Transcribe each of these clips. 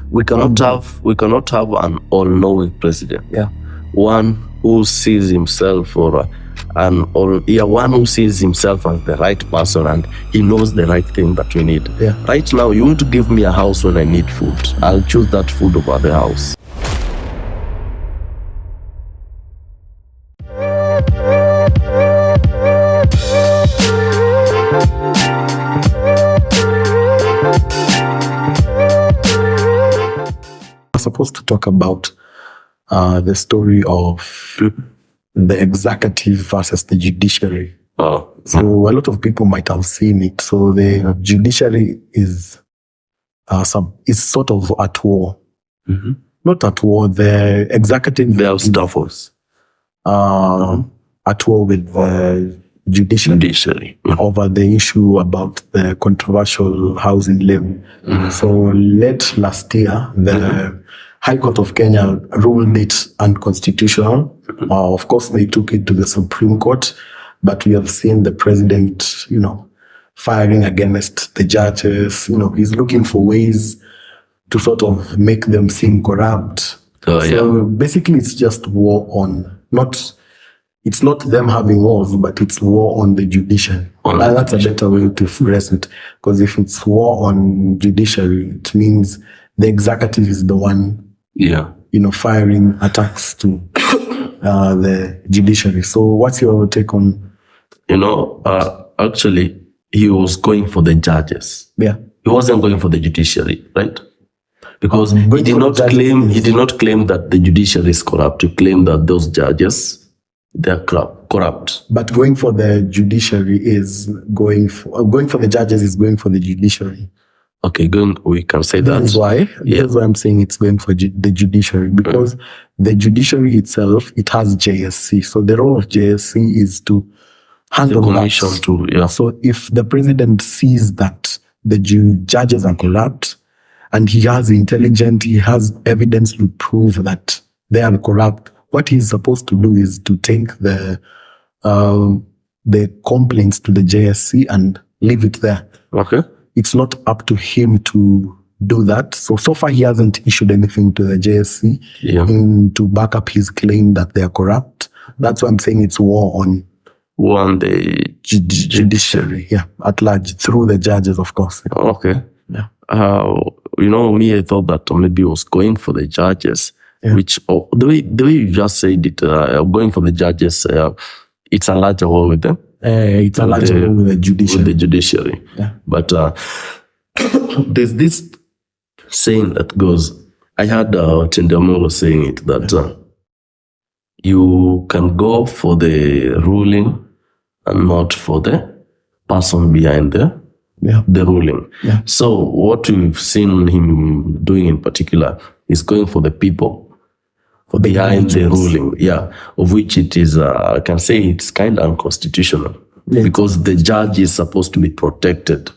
we cannot have an all-knowing president. Yeah. One who sees himself one who sees himself as the right person and he knows the right thing that we need. Yeah. Right now, you want to give me a house when I need food. I'll choose that food over the house. I'm supposed to talk about the story of the executive versus the judiciary. Oh. So a lot of people might have seen it. So the judiciary is sort of at war. Mm-hmm. Not at war. The executive They have staffers. At war with the judiciary over the issue about the controversial housing levy. Mm-hmm. So late last year, the High Court of Kenya ruled it unconstitutional. Of course, they took it to the Supreme Court, but we have seen the president, firing against the judges. He's looking for ways to sort of make them seem corrupt. So basically, it's just war it's not them having wars, but it's war on the judiciary. That's a better way to phrase it. Because if it's war on judiciary, it means the executive is the one firing attacks to the judiciary. So what's your take on? Actually, he was going for the judges. Yeah. He wasn't going for the judiciary, right? Because he did not claim that the judiciary is corrupt. He claimed that those judges, they're corrupt. But going for the judiciary is going for the judges is going for the judiciary. Okay, we can say that. That's why I'm saying it's going for the judiciary, because the judiciary itself, it has JSC. So the role of JSC is to handle the commission that. So if the president sees that the judges are corrupt and he has evidence to prove that they are corrupt, what he's supposed to do is to take the complaints to the JSC and leave it there. Okay. It's not up to him to do that. So far he hasn't issued anything to the JSC to back up his claim that they are corrupt. That's why I'm saying it's war on the judiciary. Yeah, at large, through the judges, of course. Okay. Yeah. I thought that maybe he was going for the judges, which the way you just said it, going for the judges, it's a larger war with them. It's a larger war with the judiciary. With the judiciary. Yeah. But there's this saying that goes, I heard Tindamolo saying it, that you can go for the ruling and not for the person behind the ruling. Yeah. So what we've seen him doing in particular is going for the people behind the ruling, of which it is, I can say it's kind of unconstitutional, because the judge is supposed to be protected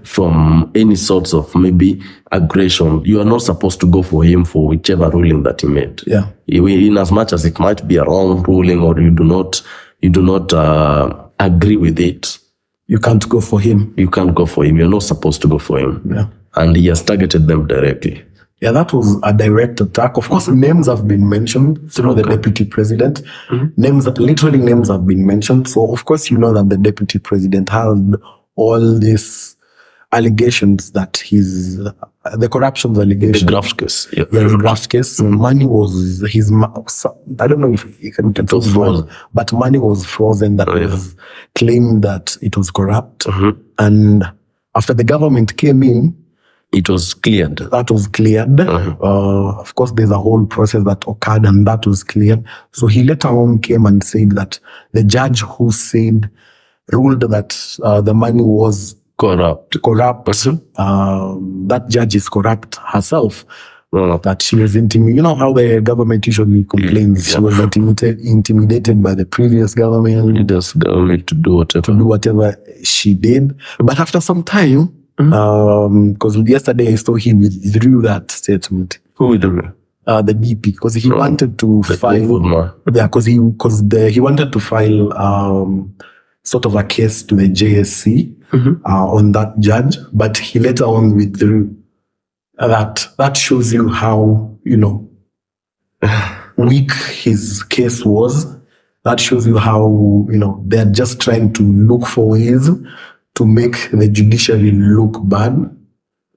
from any sorts of maybe aggression. You are not supposed to go for him for whichever ruling that he made. Yeah. In as much as it might be a wrong ruling or you do not agree with it, you can't go for him. You can't go for him. You're not supposed to go for him. Yeah. And he has targeted them directly. Yeah, that was a direct attack. Of course, names have been mentioned through the deputy president. Mm-hmm. Names have been mentioned. So, of course, you know that the deputy president had all these allegations that the corruption allegations. The graft case. Yeah, the graft case. Mm-hmm. Money was I don't know if you can get it frozen, but money was frozen that was claimed that it was corrupt. Mm-hmm. And after the government came in, it was cleared. That was cleared. Mm-hmm. Of course, there's a whole process that occurred and that was cleared. So he later on came and said that the judge who ruled that the money was corrupt. That judge is corrupt herself. That she was intimidated. You know how the government usually complains. She was intimidated by the previous government. The government to do whatever she did. But after some time, because yesterday I saw he withdrew that statement. Who withdrew? The DP, because he wanted to file. Yeah, because he wanted to file sort of a case to the JSC on that judge, but he later on withdrew that shows you how, weak his case was. That shows you how, they're just trying to look for ways to make the judiciary look bad.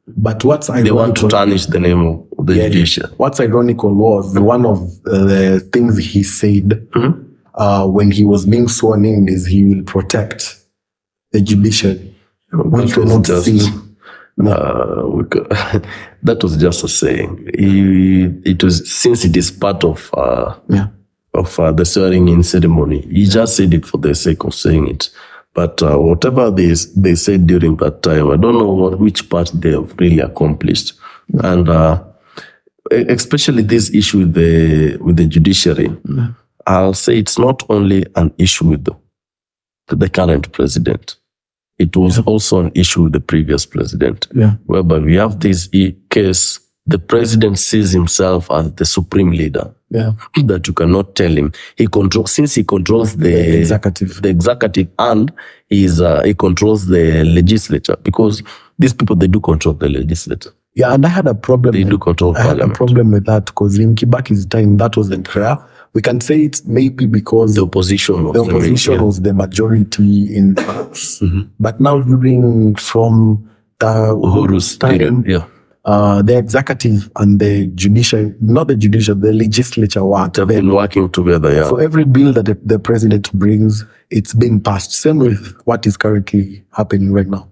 But what's ironical, they want to tarnish the name of the judiciary. What's ironical was one of the things he said when he was being sworn in is he will protect the judiciary. Which was not seen. That was just a saying. It was, since it is part of the swearing in ceremony. He just said it for the sake of saying it. But whatever they said during that time, I don't know which part they have really accomplished. And especially this issue with the judiciary, I'll say it's not only an issue with the current president. It was also an issue with the previous president, whereby we have this case. The president sees himself as the supreme leader. That you cannot tell him. Since he controls the executive, and he controls the legislature, because these people, they do control the legislature. Yeah, and I had a problem. They do control parliament. I had a problem with that because in Kibaki's time, that wasn't rare. We can say it's maybe because the opposition was the majority in the House. But now from the Uhuru's time, the executive and the judiciary, not the judiciary, the legislature have been working together. So every bill that the president brings, it's being passed. Same with what is currently happening right now.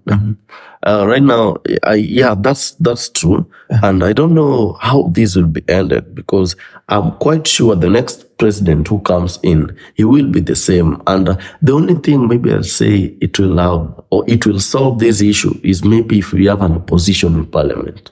Right now, that's true. And I don't know how this will be ended, because I'm quite sure the next president who comes in, he will be the same. And the only thing maybe I'll say it will solve this issue is maybe if we have an opposition in parliament.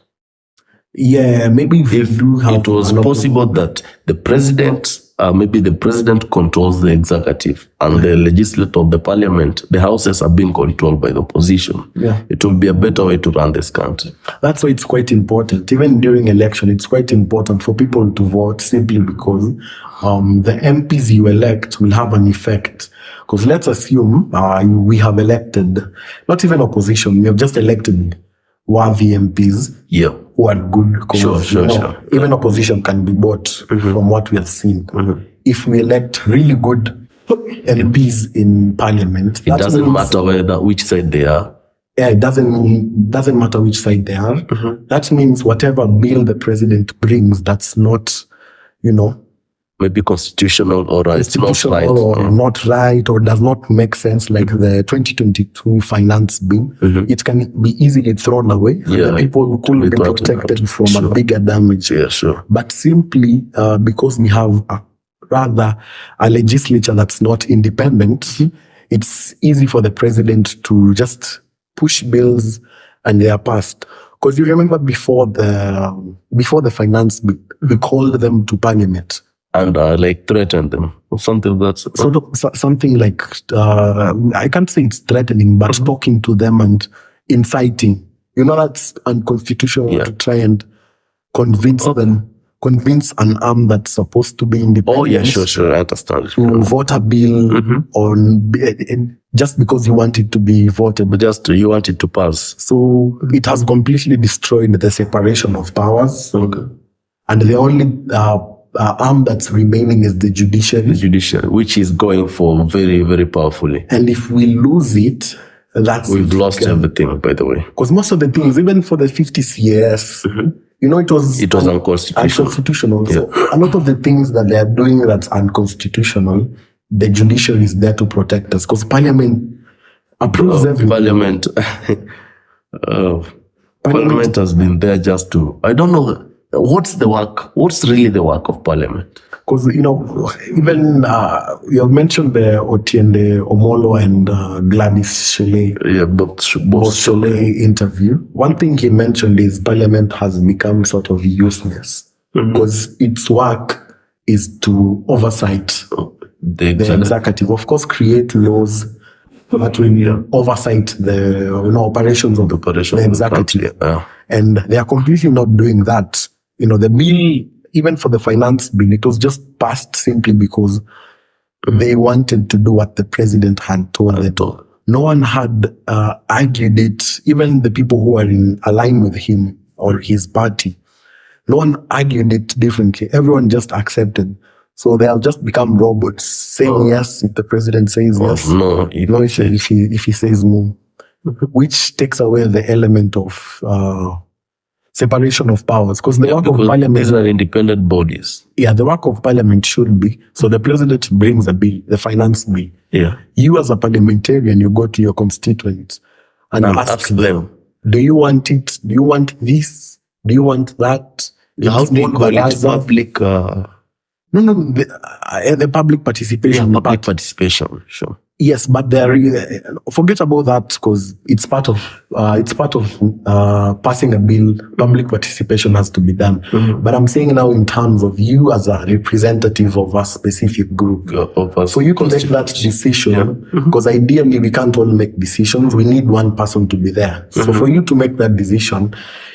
Yeah, maybe if it was possible that the president, maybe the president controls the executive and the legislature of the parliament, the houses are being controlled by the opposition. It will be a better way to run this country. That's why it's quite important. Even during election, it's quite important for people to vote, simply because the MPs you elect will have an effect. Because let's assume we have elected, not even opposition, we have just elected worthy MPs who are good. Sure. Even opposition can be bought from what we have seen. If we elect really good MPs in parliament, it doesn't matter which side they are. Yeah, it doesn't matter which side they are. That means whatever bill the president brings that's not, maybe constitutional or it's not right. Or not right, or does not make sense, like the 2022 finance bill, it can be easily thrown away. Yeah, people could be protected from a bigger damage. Yeah, sure. But simply because we have a legislature that's not independent, it's easy for the president to just push bills and they are passed. Because you remember before the finance bill, we called them to parliament. And threaten them or something that's something like I can't say it's threatening, but talking to them and inciting. That's unconstitutional to try and convince an arm that's supposed to be independent. Oh yeah, sure, I understand. To vote a bill on just because you want it to be voted, but just you want it to pass. So it has completely destroyed the separation of powers. And the only arm that's remaining is the judiciary. The judiciary, which is going for very, very powerfully. And if we lose it, we've lost everything, by the way. Because most of the things, even for the 50s years, it was unconstitutional. So a lot of the things that they are doing that's unconstitutional, the judiciary is there to protect us. Because parliament approves everything. Parliament has been there just to, I don't know, what's really the work of parliament? Because, even you have mentioned the Otiende Omolo and Gladys Shelley. Yeah, both Shelley interview. One thing he mentioned is parliament has become sort of useless because its work is to oversight the executive. Of course, create laws that will oversight the operations of the executive. And they are completely not doing that. The bill, even for the finance bill, it was just passed simply because they wanted to do what the president had told them. No one had argued it. Even the people who are in line with him or his party. No one argued it differently. Everyone just accepted. So they'll just become robots, saying yes if the president says yes. No, if he says no. Which takes away the element of separation of powers. Because the work of parliament, these are independent bodies. Yeah, the work of parliament should be, so the president brings a bill, the finance bill. Yeah. You as a parliamentarian, you go to your constituents and ask them, do you want it? Do you want this? Do you want that? How do you call it? Public... No, the public participation. Yeah, public participation, sure. Yes, but forget about that because it's part of passing a bill. Public participation has to be done. Mm-hmm. But I'm saying now in terms of you as a representative of a specific group. So you can make that decision because ideally we can't all make decisions. We need one person to be there. Mm-hmm. So for you to make that decision,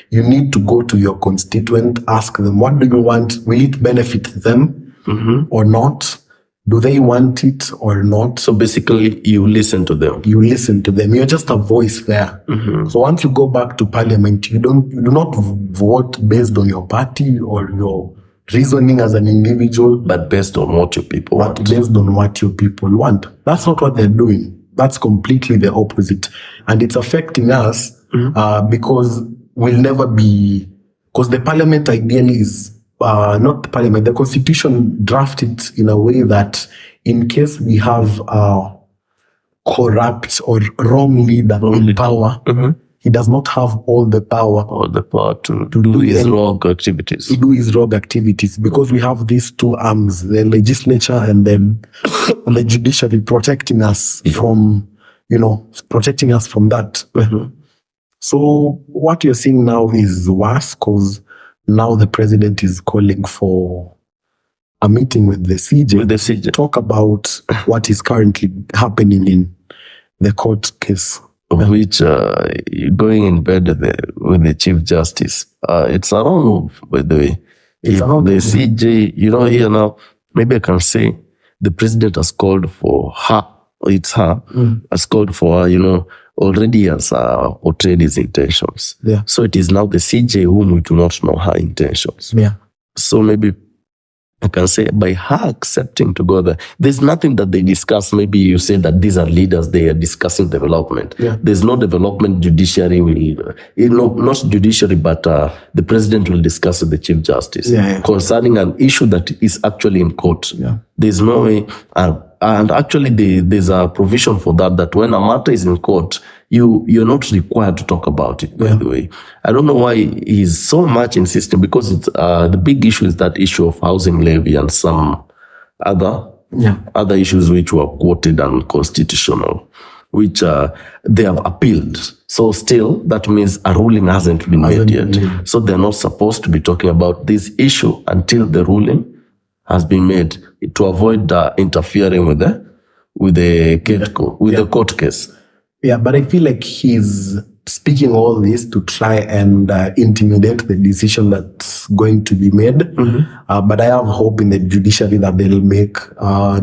you need to go to your constituent, ask them, what do you want? Will it benefit them? Mm-hmm. Or not? Do they want it or not? So basically, you listen to them. You listen to them. You're just a voice there. Mm-hmm. So once you go back to parliament, you do not vote based on your party or your reasoning as an individual, but based on what your people want. Based on what your people want. That's not what they're doing. That's completely the opposite, and it's affecting us because we'll never be. Because the parliament ideally is. Not the parliament, the constitution drafted in a way that in case we have a corrupt or wrong leader in power, he does not have all the power. To do his wrong activities. To do his wrong activities because we have these two arms, the legislature and then the judiciary protecting us from that. Mm-hmm. So what you're seeing now is worse because now the president is calling for a meeting with the CJ to talk about what is currently happening in the court case. Which going in bed with the Chief Justice. It's a wrong move, by the way. The CJ, here now, maybe I can say the president has called for her, or it's her, has called for her, already has portrayed his intentions. Yeah. So it is now the CJ whom we do not know her intentions. Yeah. So maybe I can say by her accepting to go there, there's nothing that they discuss. Maybe you say that these are leaders, they are discussing development. Yeah. There's no development judiciary will, not judiciary, but the president will discuss with the Chief Justice concerning an issue that is actually in court. Yeah. There's no way, and actually there's a provision for that when a matter is in court, you're not required to talk about it, by the way. I don't know why he's so much insisting, because it's the big issue is that issue of housing levy and some other issues which were quoted unconstitutional, which they have appealed. So still, that means a ruling hasn't been made yet. So they're not supposed to be talking about this issue until the ruling has been made, to avoid interfering with the court case. Yeah, but I feel like he's speaking all this to try and intimidate the decision that's going to be made. Mm-hmm. But I have hope in the judiciary that they'll make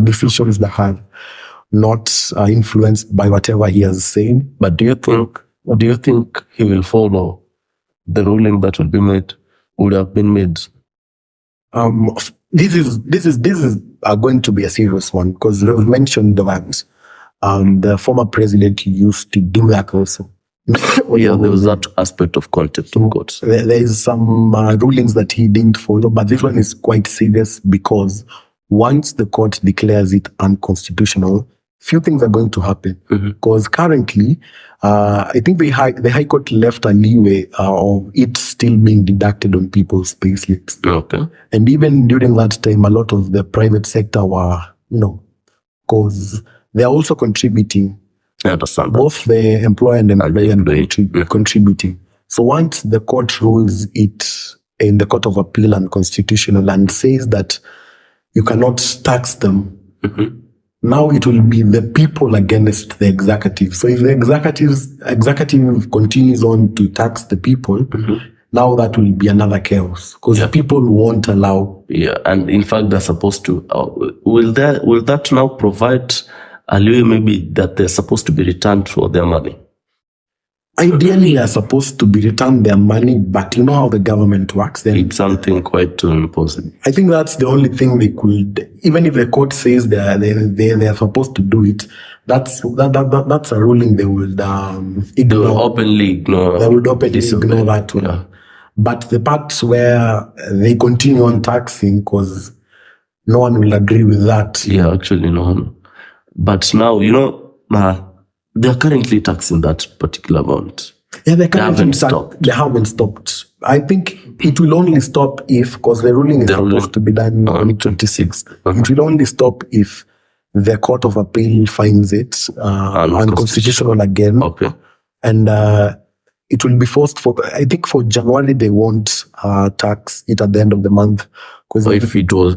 decisions that are not influenced by whatever he has said. But do you think he will follow the ruling that would have been made? This is going to be a serious one, because you mentioned that the former president used to do that also. Yeah, there was that aspect of contempt of court. There is some rulings that he didn't follow, but this one is quite serious, because once the court declares it unconstitutional, few things are going to happen. Because currently, I think the High Court left a leeway of it still being deducted on people's payslips. Okay. And even during that time, a lot of the private sector were, because they're also contributing. I understand that. Both the employer and employee contributing. So once the court rules it in the Court of Appeal unconstitutional and says that you cannot tax them, now it will be the people against the executive. So if the executive continues on to tax the people, now that will be another chaos, because people won't allow. Yeah, and in fact, they're supposed to. Will that now provide a leeway, maybe that they're supposed to be returned for their money? Ideally, they are supposed to be returned their money, but you know how the government works. Then It's something quite impossible. I think that's the only thing they could. Even if the court says they are supposed to do it, that's a ruling they would They will ignore. openly ignore. They would openly disobey. ignore that one. Yeah. But the parts where they continue on taxing because no one will agree with that. Yeah, actually, no. But now, they're currently taxing that particular amount. Yeah, They haven't stopped. They haven't stopped. I think it will only stop if, because the ruling is supposed to be done on 26th. It will only stop if the Court of Appeal finds it unconstitutional again. Okay. And it will be forced I think for January, they won't tax it at the end of the month. Or if it will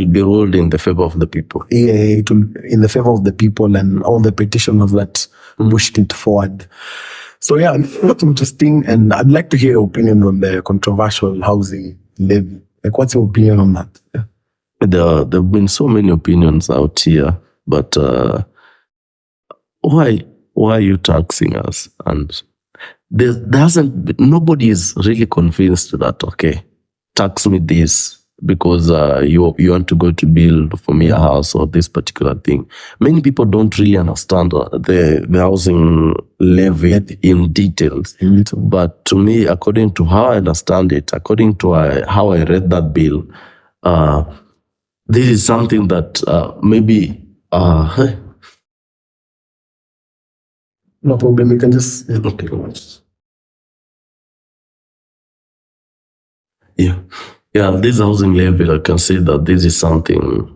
be ruled in the favor of the people. Yeah, it will in the favor of the people and all the petitioners that pushed it forward. So yeah, that's interesting, and I'd like to hear your opinion on the controversial housing levy. Like, what's your opinion on that? Yeah. There have been so many opinions out here, but why are you taxing us? And nobody is really convinced that, okay, tax me this because you want to go to build for me a house or this particular thing. Many people don't really understand the housing levy in details. But to me, according to how I understand it, according to how I read that bill, this is something that maybe... No problem, you can just... Okay. Yeah, this housing levy, I can say that this is something...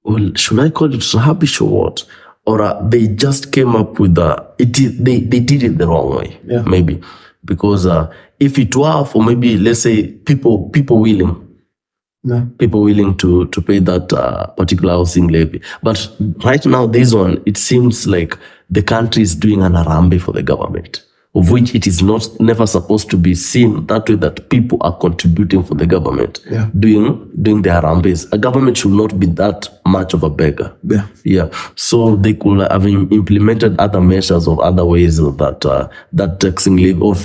Well, should I call it rubbish or what? Or they just came up with they did it the wrong way, maybe. Because if it were for maybe, let's say, people willing... People willing to pay that particular housing levy. But right now, this one, it seems like the country is doing an harambe for the government, of which it is never supposed to be seen that way, that people are contributing for the government, doing the harambes. A government should not be that much of a beggar. Yeah. So they could have implemented other measures or other ways of that taxing levy, or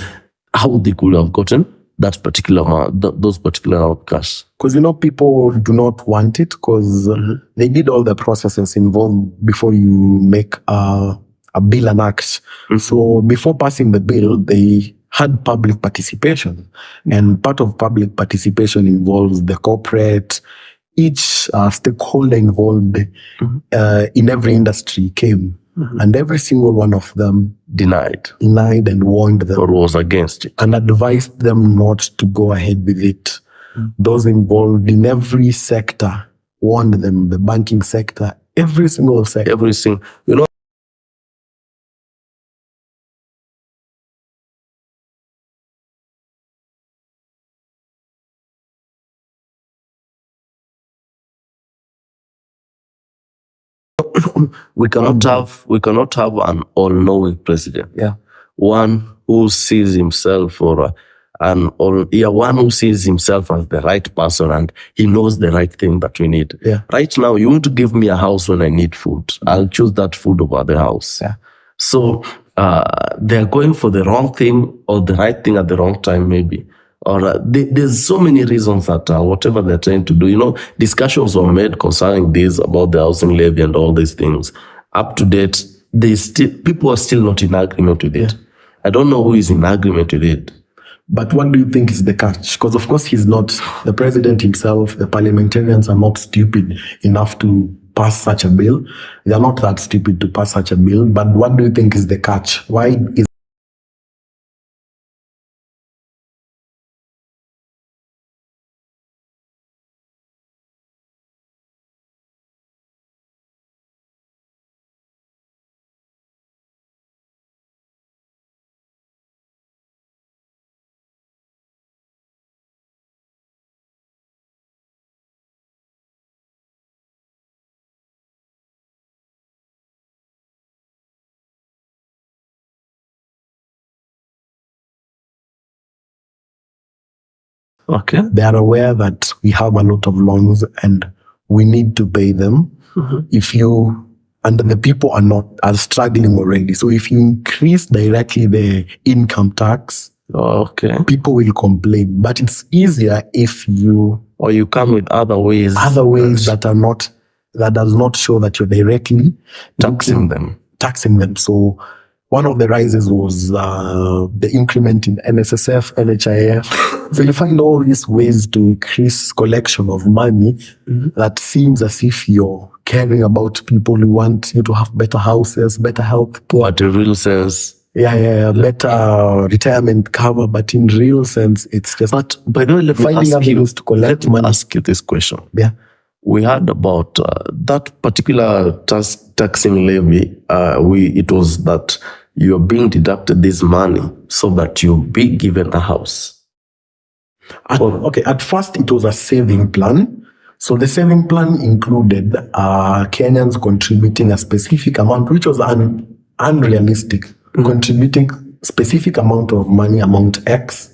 how they could have gotten that particular those particular cash. Because people do not want it, because they did all the processes involved before you make a bill and act. So before passing the bill, they had public participation, and part of public participation involves the corporate. Each stakeholder involved in every industry came. And every single one of them denied and warned them, or was against it, and advised them not to go ahead with it. Those involved in every sector warned them, the banking sector, every single sector. Everything, we cannot have an all-knowing president. One who sees himself one who sees himself as the right person, and he knows the right thing that we need. Right now, you want to give me a house when I need food. I'll choose that food over the house. So they're going for the wrong thing or the right thing at the wrong time, maybe. Or there's so many reasons that whatever they're trying to do, discussions were made concerning this, about the housing levy and all these things. Up to date, people are still not in agreement with it. I don't know who is in agreement with it. But what do you think is the catch? Because of course he's not, the president himself, the parliamentarians are not stupid enough to pass such a bill. They are not that stupid to pass such a bill. But what do you think is the catch? Why is Okay. They are aware that we have a lot of loans and we need to pay them. If you and the people are struggling already. So if you increase directly the income tax, Okay. people will complain. But it's easier if you come with other ways that does not show that you're directly taxing them. So one of the rises was the increment in NSSF, NHIF. So you find all these ways to increase collection of money that seems as if you're caring about people who want you to have better houses, better health. But in real sense, better retirement cover. But in real sense, it's just. But by the way, let me ask you this question. Yeah. We heard about that particular taxing levy. It was that you're being deducted this money so that you'll be given a house. At first it was a saving plan. So the saving plan included Kenyans contributing a specific amount, which was unrealistic, contributing specific amount of money, amount X.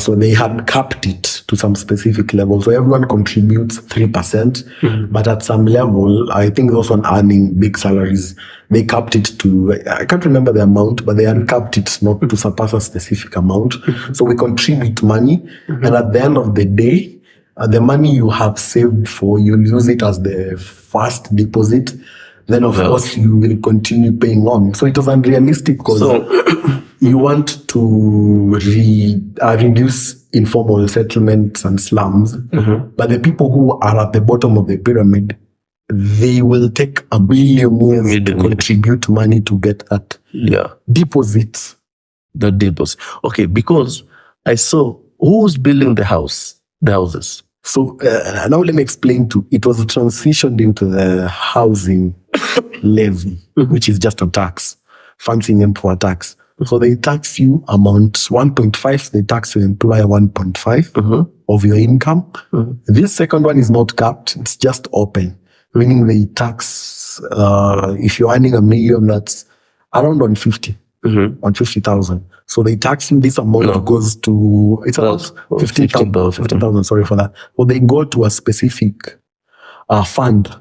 So they had capped it to some specific level. So everyone contributes 3%, but at some level, I think those on earning big salaries, they capped it to, I can't remember the amount, but they had capped it not to surpass a specific amount. So we contribute money, and at the end of the day, the money you have saved for, you'll use it as the first deposit. Then of course you will continue paying on. So it was unrealistic because you want to reduce informal settlements and slums, but the people who are at the bottom of the pyramid, they will take a billion years to contribute money to get that deposit. The deposit. Okay, because I saw who's building the houses. So now let me explain it was transitioned into the housing levy, which is just a tax, fancy name for a tax. So they tax you amount 1.5, they tax your employer 1.5 of your income. This second one is not capped, it's just open, meaning they tax, if you're earning $1 million, that's around 150,000. So they tax you, this amount goes to, it's about 15,000, sorry for that. Well, they go to a specific fund.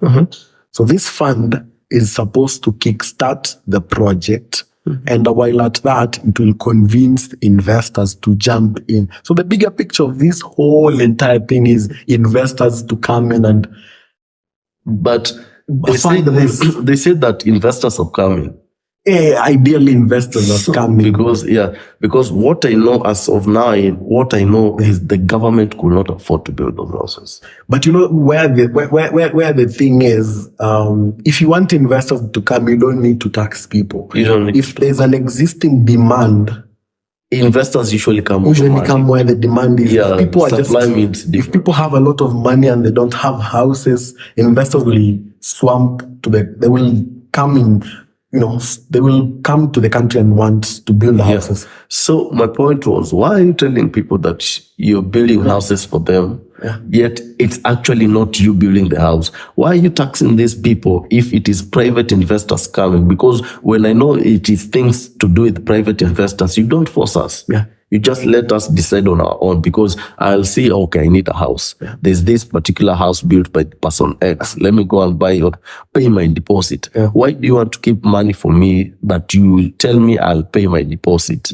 So this fund is supposed to kickstart the project. And while at that, it will convince investors to jump in. So the bigger picture of this whole entire thing is investors to come in but they say that investors are coming. Ideally investors are coming. Because what I know as of now, is the government could not afford to build those houses. But you know where the thing is, if you want investors to come, you don't need to tax people. If there's an existing demand, investors usually come where the demand is. If people have a lot of money and they don't have houses, investors will they will come in. They will come to the country and want to build houses. So my point was, why are you telling people that you're building houses for them, yet it's actually not you building the house? Why are you taxing these people if it is private investors coming? Because when I know it is things to do with private investors, you don't force us. You just let us decide on our own, because I'll say, okay, I need a house. There's this particular house built by person X. Let me go and buy or pay my deposit. Why do you want to keep money for me that you tell me I'll pay my deposit?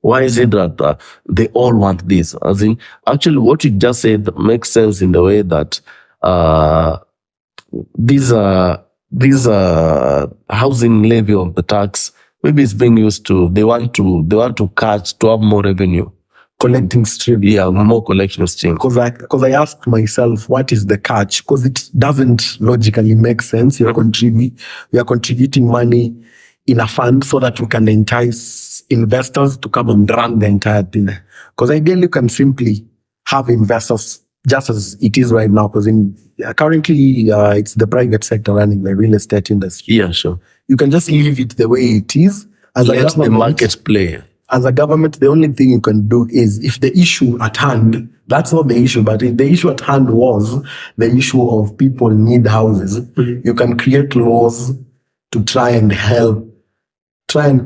Why is it that they all want this? As in, actually, what you just said makes sense in the way that these housing levy of the tax, maybe it's being used to, they want to catch, to have more revenue. Collecting stream. More collection stream. Because I asked myself, what is the catch? Because it doesn't logically make sense. We are contributing money in a fund so that we can entice investors to come and run the entire thing. Because ideally you can simply have investors just as it is right now. Because currently it's the private sector running the real estate industry. You can just leave it the way it is. Let the market play. As a government, the only thing you can do is, if the issue at hand, that's not the issue, but if the issue at hand was the issue of people need houses, you can create laws to try and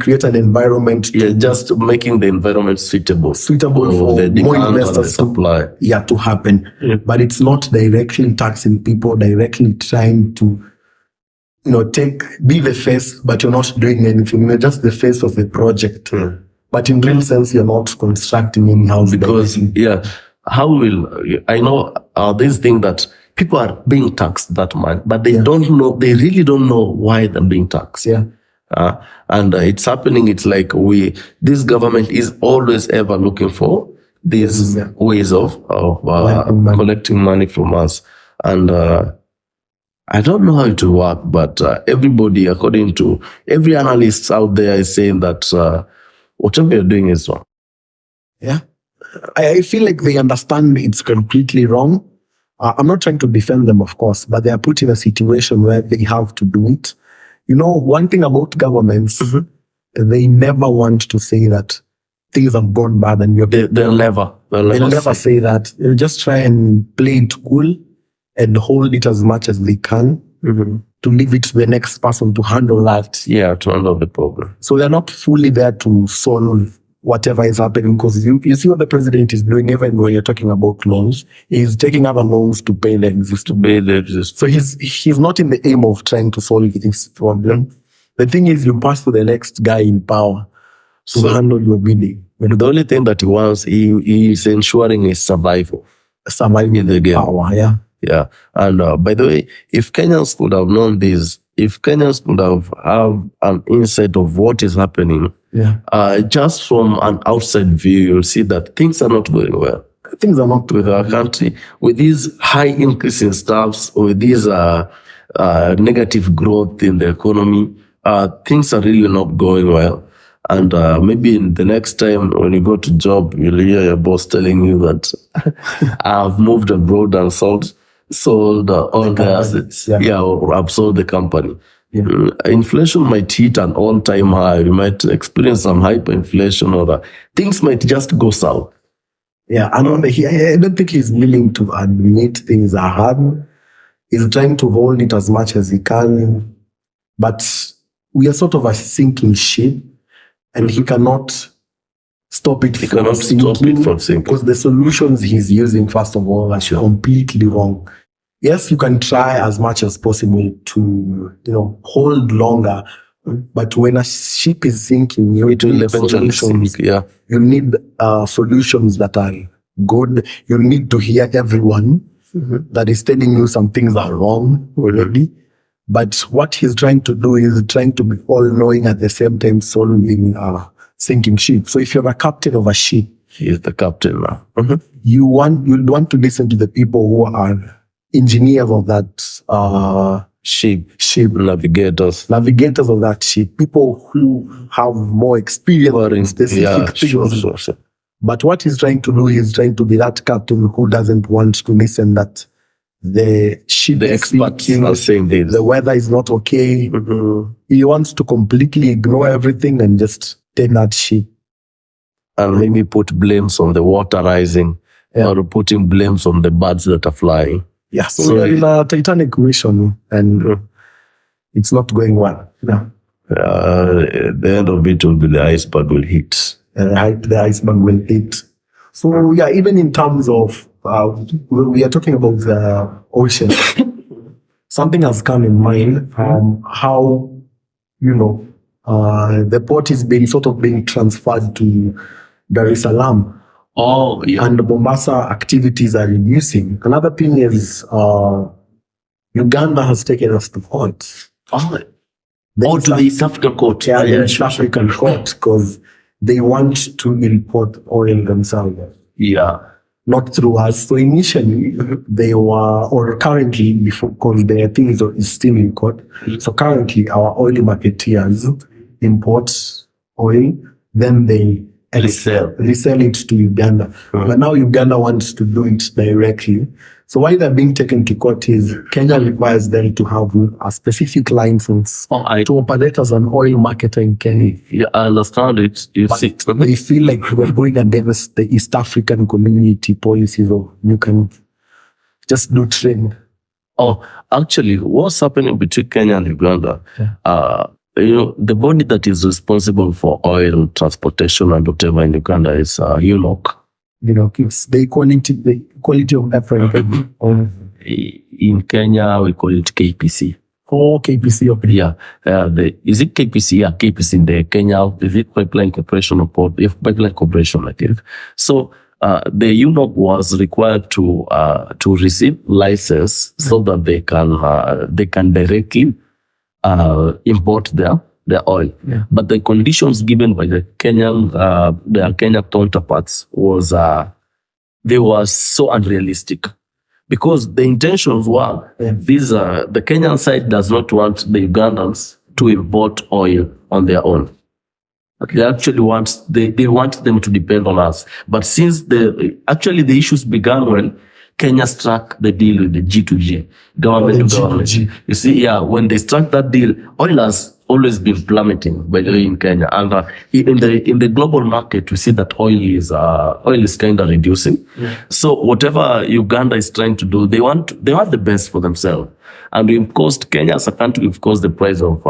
create an environment. Just making the environment suitable for the more investors supply. To happen. But it's not directly taxing people, directly trying to be the face, but you're not doing anything. You're just the face of the project. But in real sense, you're not constructing any house. Because, how will, I know this thing that people are being taxed that much, but they don't know, they really don't know why they're being taxed. And it's happening. It's like this government is always ever looking for these ways of collecting money from us. And I don't know how it will work, but everybody, according to every analyst out there, is saying that whatever you're doing is wrong. I feel like they understand it's completely wrong. I'm not trying to defend them, of course, but they are put in a situation where they have to do it. One thing about governments, they never want to say that things have gone bad and they'll never say that. They'll just try and play it cool and hold it as much as they can to leave it to the next person to handle that. To handle the problem. So they're not fully there to solve whatever is happening, because you see what the president is doing. Even when you're talking about loans, he's taking other loans to pay the existing. So he's not in the aim of trying to solve this problem. The thing is, you pass to the next guy in power to handle your bidding. The only thing that he wants, he is ensuring his survival. Surviving the game. Power, And by the way, if Kenyans could have known this, if Kenyans could have an insight of what is happening, just from an outside view, you'll see that things are not going well. Things are not with our country, with this high increase in staffs, with this negative growth in the economy. Things are really not going well. And maybe in the next time when you go to job, you'll hear your boss telling you that I've moved abroad and sold all the assets. Or I've sold the company. Inflation might hit an all-time high. We might experience some hyperinflation, or things might just go south. I don't think he's willing to admit things are hard. He's trying to hold it as much as he can, but we are sort of a sinking ship, and he cannot stop it from sinking, because the solutions he's using, first of all, are completely wrong. Yes, you can try as much as possible to, hold longer, but when a ship is sinking, you need solutions. You need solutions that are good. You need to hear everyone that is telling you some things are wrong already. But what he's trying to do is trying to be all-knowing at the same time, solving a sinking ship. So if you're a captain of a ship, he's the captain now. You'd want to listen to the people who are engineers of that ship, navigators of that ship, people who have more experience in specific things. But what he's trying to do is trying to be that captain who doesn't want to listen that the ship, the experts are saying this, the weather is not okay. He wants to completely ignore everything and just take that ship. And maybe put blames on the water rising, or putting blames on the birds that are flying. So we're in a Titanic mission, and it's not going well. At the end of it will be the iceberg will hit. The iceberg will hit. So even in terms of, we are talking about the ocean. Something has come in mind, how, the port is being transferred to Dar es Salaam. And the Mombasa activities are reducing. Another thing is, Uganda has taken us to court. To the East African court. The East African court, because they want to import oil themselves. Not through us. So initially, they were, or currently, because their thing is still in court. So currently, our oil marketeers import oil, then they resell it to Uganda. But now Uganda wants to do it directly. So why they're being taken to court is Kenya requires them to have a specific license to operate as an oil marketer in Kenya. I understand it. They feel like we're going against the East African community policies of you can just do trade. Actually, what's happening between Kenya and Uganda? The body that is responsible for oil transportation and whatever in Uganda is NULL. It's the quality of effort. In Kenya, we call it KPC. Oh, KPC. Okay. Yeah, is it KPC? Yeah, KPC, the Kenya, is it Pipeline Corporation or Port? If Pipeline Corporation, I think. So the UNOC was required to receive license so that they can directly import their oil. Yeah. But the conditions given by the their Kenyan counterparts was they were so unrealistic. Because the intentions were, the Kenyan side does not want the Ugandans to import oil on their own. They actually want, they want them to depend on us. But since the issues began when Kenya struck the deal with the G2G, government to government. G2G. You see, yeah, when they struck that deal, oil has always been plummeting, by the way, in Kenya. And in the global market, we see that oil is kind of reducing. Yeah. So whatever Uganda is trying to do, they want the best for themselves. And of course, Kenya as a country, of course, the price of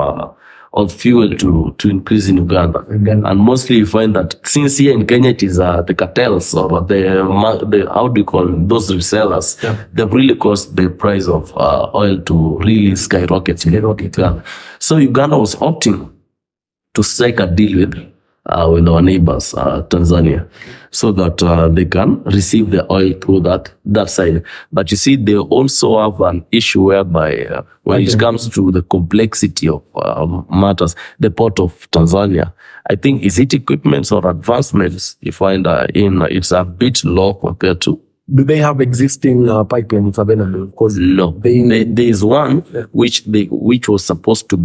fuel to increase in Uganda. And mostly you find that since here in Kenya it is the cartels or the how do you call them, those resellers, they've really caused the price of oil to really skyrocket. Yeah. So Uganda was opting to strike a deal with our neighbors, Tanzania, so that they can receive the oil through that side. But you see, they also have an issue whereby when it comes to the complexity of matters, the port of Tanzania, I think, is it equipments or advancements you find it's a bit low compared to. Do they have existing pipelines available? Because no, there is one which was supposed to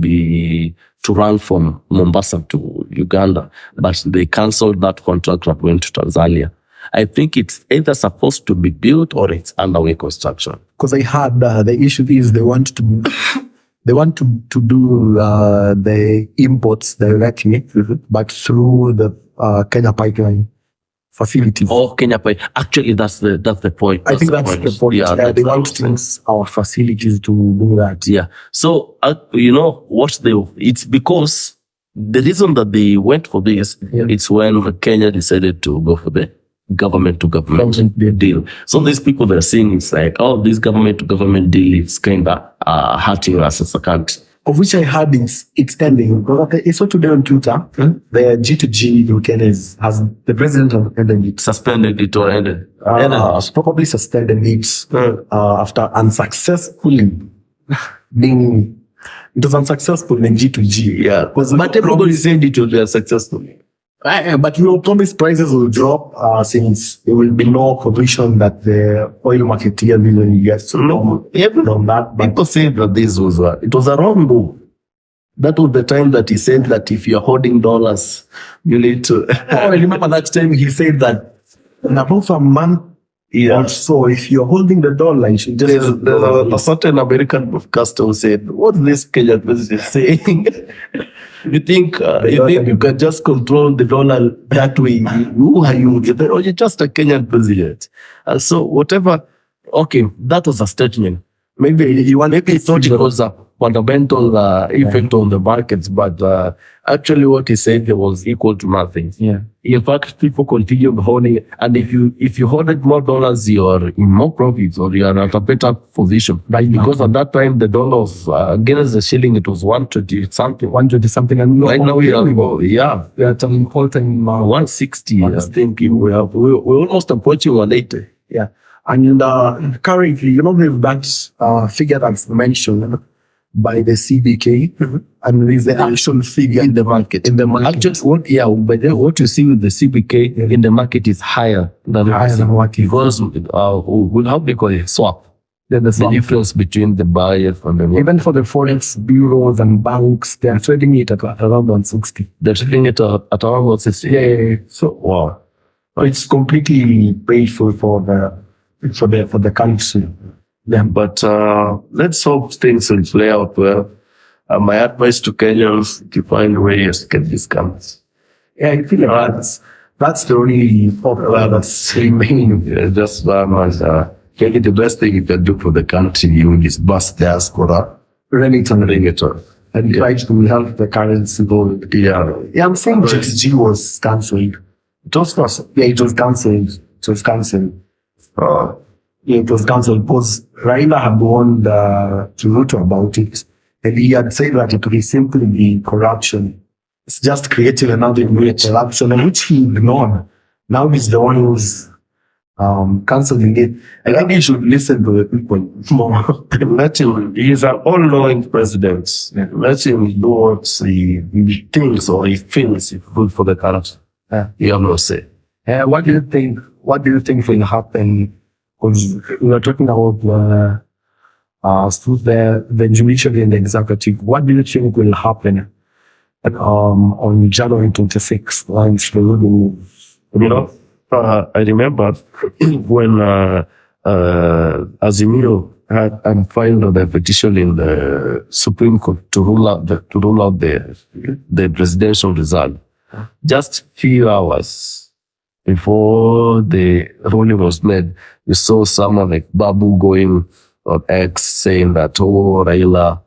run from Mombasa to Uganda, but they cancelled that contract and went to Tanzania. I think it's either supposed to be built or it's underway construction. Because I heard the issue is they want to do the imports directly, but through the Kenya pipeline facilities. Oh, Kenya Pipe. Actually, that's the point. I think that's the point. Yeah, they want to use our facilities to do that. Yeah. So, it's because the reason that they went for this, it's when Kenya decided to go for the government-to-government deal. So these people they're saying it's like, oh, this government-to-government deal is kind of hurting us as a country. Of which I heard it's ending. I saw today on Twitter, the G2G in Kenya has the president of ended it. Suspended it or ended. Probably suspended it after unsuccessfully being. It was unsuccessful in G2G. Yeah, but everybody said it will be successful. But we will promise prices will drop since there will be no provision that the oil marketeer will get. So no, from that. People say that this was it was a wrong move. That was the time that he said that if you're holding dollars, you need to. I remember that time he said that in about a month or so, if you're holding the dollar, you should just. There's a certain American broadcaster who said, "What's this Kenyan president saying?" You think you can just control the dollar that way? Who are you? You're just a Kenyan president. So whatever, okay, that was a statement. Maybe he thought it was a fundamental effect on the markets, but actually what he said was equal to nothing. Yeah. In fact, people continue holding it, and if you hold more dollars, you're in more profits or you're at a better position. Right. Because at that time the dollar was against the shilling, it was 120 something, and right now we are at an important 160. I think we're almost approaching 180. Yeah. And currently, there's that figure that's mentioned by the CBK, and there's the actual figure in the market. Actually, what you see with the CBK in the market is higher than what it because how they call it swap. Then there's the difference between the buyer and the even for the forex bureaus and banks, they are trading it at around 160. They're trading it at around 160. Yeah. So wow, it's completely painful for the country. Yeah, but let's hope things will play out well. My advice to Kenyans: to find ways to get discounts. Yeah, I feel like that's the only popular that's remaining. Just take the best thing you can do for the country. You disburse diaspora, Remington, and try to help the currency go. Yeah, I'm saying G2G was cancelled. It was cancelled. It was cancelled because Raila had warned Ruto about it. And he had said that it will simply be corruption. It's just creating another new corruption, and which he ignored. Now he's the one who's canceling it. I think he should listen to the people more. Let him, he's an all-knowing president. Yeah. Let him do what he thinks or he feels is good for the country. You have no say. What do you think? What do you think will happen? Because we are talking about through the judiciary and the executive. What do you think will happen on January 26th? Once the ruling, I remember when Azimio had filed the petition in the Supreme Court to rule out the presidential result. Just few hours before the ruling was made, we saw someone like Babu going on X saying that, oh, Raila,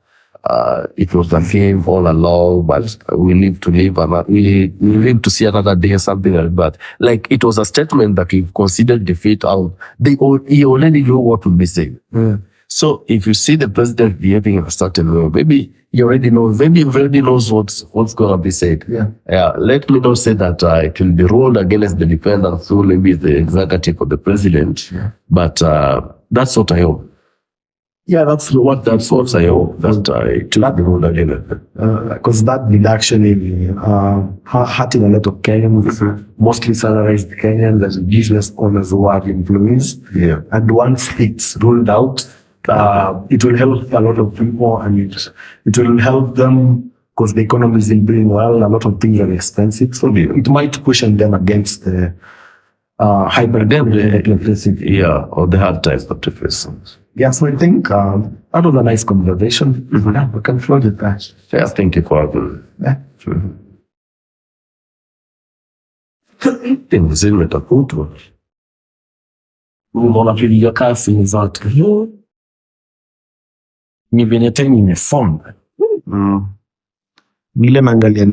it was a game all along, but we live to live, and we live to see another day, something like that. Like, it was a statement that we've considered defeat out. He already knew what would be said. So if you see the president behaving in a certain way, maybe he already knows what's going to be said. Let me not say that it will be ruled against the defendant through maybe the executive or the president, but that's what I hope. Yeah, that's what I hope that it will be ruled against. Because that did actually hurting a lot of Kenyans, mostly salarized Kenyans and business owners who are employees. Yeah. And once it's ruled out, it will help a lot of people, and it will help them because the economy isn't doing well. A lot of things are expensive, so it might cushion them against the hyper-electricity. Yeah, or the hard times that they face. Yeah, so I think that was a nice conversation. Yeah, we can close it there. Yeah, thank you for having me. Nimetafuta. Unapiga kasi zote. Ni venye tena nimefonga. Vile naangalia